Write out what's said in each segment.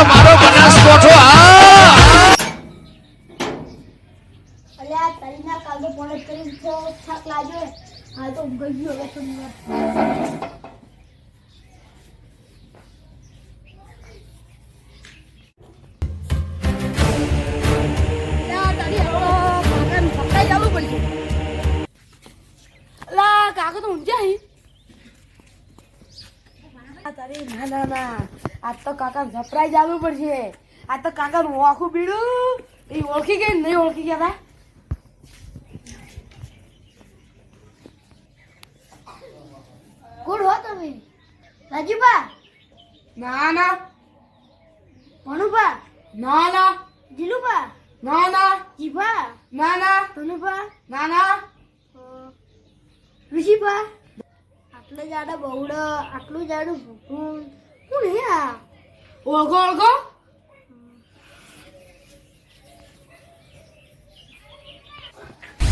મારો બનાસકોઠો અલ્યા તારીના કાગે પોણત કરી તો થાક લાગ્યો હાલ તો ગયો હવે શનિવાર કાકા તો ઊંઝા તારી ના આજ તો કાકા ઝપરાઈ જવું પડશે આજ તો કાકા નું આખું બીડું એ ઓળખી ગઈ નહીં ઓળખી ગયા કોણ હો તમે રાજુબા ના ના મનુબા ના ના જીલુબા ના ના જીભા ના ના તનુબા ના ના ઋષિબા આટલો જાડો બહુડો આટલું જાડું ભૂખું કોણ હે આ ઓળખો ઓળખો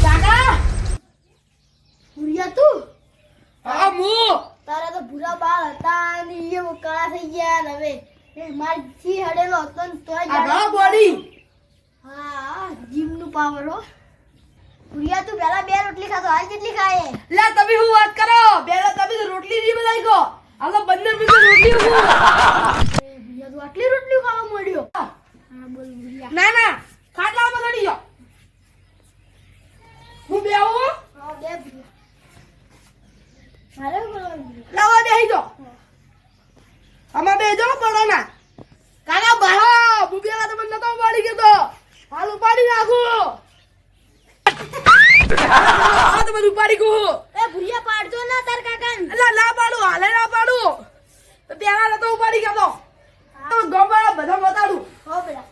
કાકા ભૂરિયા તું હા હું તારા તો ભૂરા બાળ હતા ને એ કળા થઈ ગયા ને હવે એ મારથી હડેલો હતો ને તોય આ જાડો ઘણો બોડી હા જીમ નું પાવર હો ભૂરિયા તું પેલા 2 રોટલી ખાતો હાલ કેટલી ખાય લે તમે હું વાત કરો બેલા તમે તો રોટલી નહીં બનાવી ગો આ તો 15 મિનિટ રોટલી હું ભૂરિયા તું આટલી રોટલી ખાવા મળ્યો હા બોલ ભૂરિયા ના ના ખાટલામાં ચડી જાઓ હું બે આવું હા બે ભૂરિયા મારે બોલવાનું લાવા બેહી જાઓ આમાં બે જાઓ પડો ના કાકા બાળો બુબિયા તો મને નતો ઉપાડી ગયો તો હાલ ઉપાડી નાખું આ તો બધું ઉપાડી ગયું એ ભૂરિયા પાડજો ના તાર કાકાને અલા ના પાડું હાલે ના પાડું તો પેલા નતો ઉપાડી ગયો તો ગોવાળા બધા બતાડું હો બેટા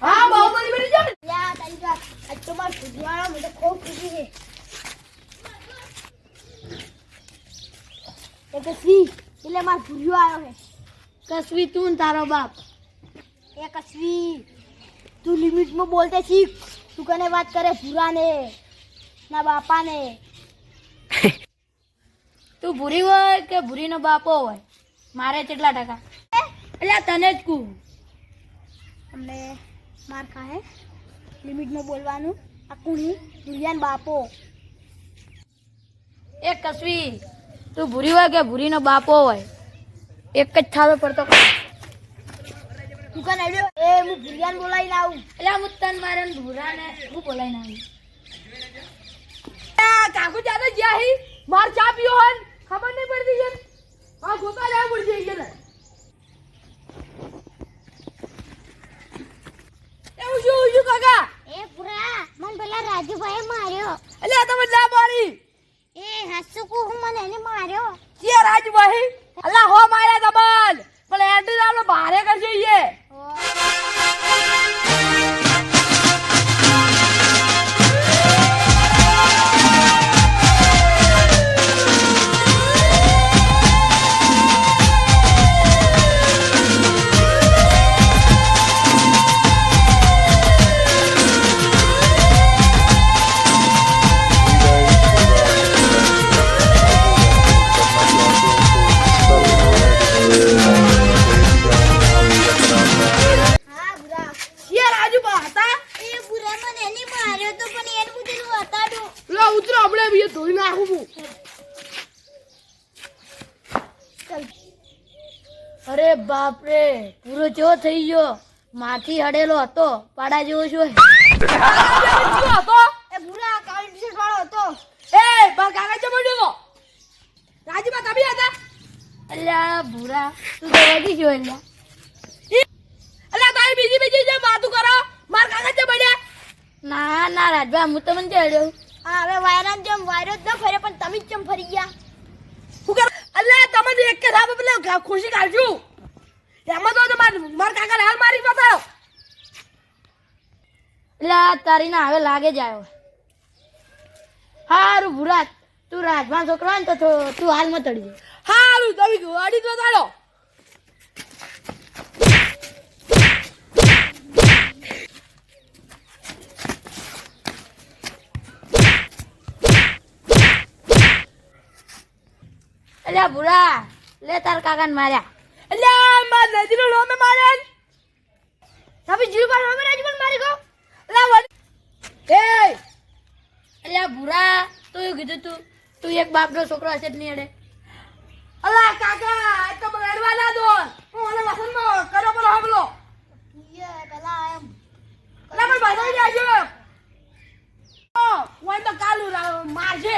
હા બાહુબલી બની જાવ યા તારી વાત આજ તો માર ભૂરિયા મને ખૂબ ખુશી છે એ કસવી એટલે માર ભૂરિયો આવ્યો છે કસવી તું ને તારો બાપ એ કસવી તું લિમિટમાં બોલતે શીખ તું કને વાત કરે ભૂરાને ના બાપાને તું ભૂરી હોય કે ભૂરીનો બાપો હોય મારે કેટલા ટકા એટલે તને જ કહું અમને માર ખાહે લિમિટમાં બોલવાનું આ કુણી ભૂરિયાન બાપો એ કસવી તું ભૂરી હોય કે ભૂરીનો બાપો હોય એક જ થાળો પડતો તું કને આવ્યો એ હું ભૂરિયાન બોલાવીને આવું એટલે હું તન મારે ભૂરાને હું બોલાઈને આવી કાકુ જાને જ્યાં હી માર ચા પીઓ હન ખબર નહીં પડતી યાર આ ગોતા જાવ પડશે યાર એવું શું કાકા એ પુરા મન પેલા રાજુભાઈ માર્યો એટલે આ તમે ના મારી એ હાસુકુ હું મને એને માર્યો કે રાજભાઈ અલ્લા હો માર્યા તમન પણ એન્ટ્રી આપણે બારે કરજો ઈએ હા બુરા કે રાજબા હતા એ બુરા મને એને માર્યો તો પણ એને મુજેલું હતાડું લો ઉતરો આપણે બી ધોઈ નાખું હું ચાલ અરે બાપ રે પૂરો ચો થઈ ગયો માથી હડેલો હતો પાડા જેવો શું હતો એ બુરા કાળી ટી-શર્ટ વાળો હતો એ બા કાકા ચો પડ્યો રાજબા તમે હતા અલ્યા ભૂરા તું તો વધી ગયો એટલે અલ્યા તારી બીજી જે વાતું કરો માર કાકા ચો પડ્યા ના ના રાજભા હું તો મને ચડ્યો હા હવે વાયરાન જેમ વાયરો જ ન ફરે પણ તમે જ કેમ ફરી ગયા હું કર અલ્યા તમે એક કે સાબ પેલા ખુશી કાઢજો એમાં તો માર કાકા હાલ મારી બતાવો એટલે તારી ના હવે લાગે જ આવ્યો હારું ભૂરા તું રાજભા છોકરો હોય ને તો તું હાલમાં તળી જાય હારું તમે અડી તો ચાલો અલ્યા ભૂરા લે તાર કાકાને માર્યા અલ્યા માર નદીનો લોમે મારે તમે જીવ પર અમે રાજી પણ મારી ગયો અલ્યા એ અલ્યા ભૂરા તું એવું કીધું તું એક બાપનો છોકરો હશે જ નહીં અડે. અલા કાકા આ તો મને અડવા ના દો હું અને વસંતમાં કરો પર હામલો પેલા એમ અલા પણ ભાઈ જાજો ઓ હું તો કાલુ મારજે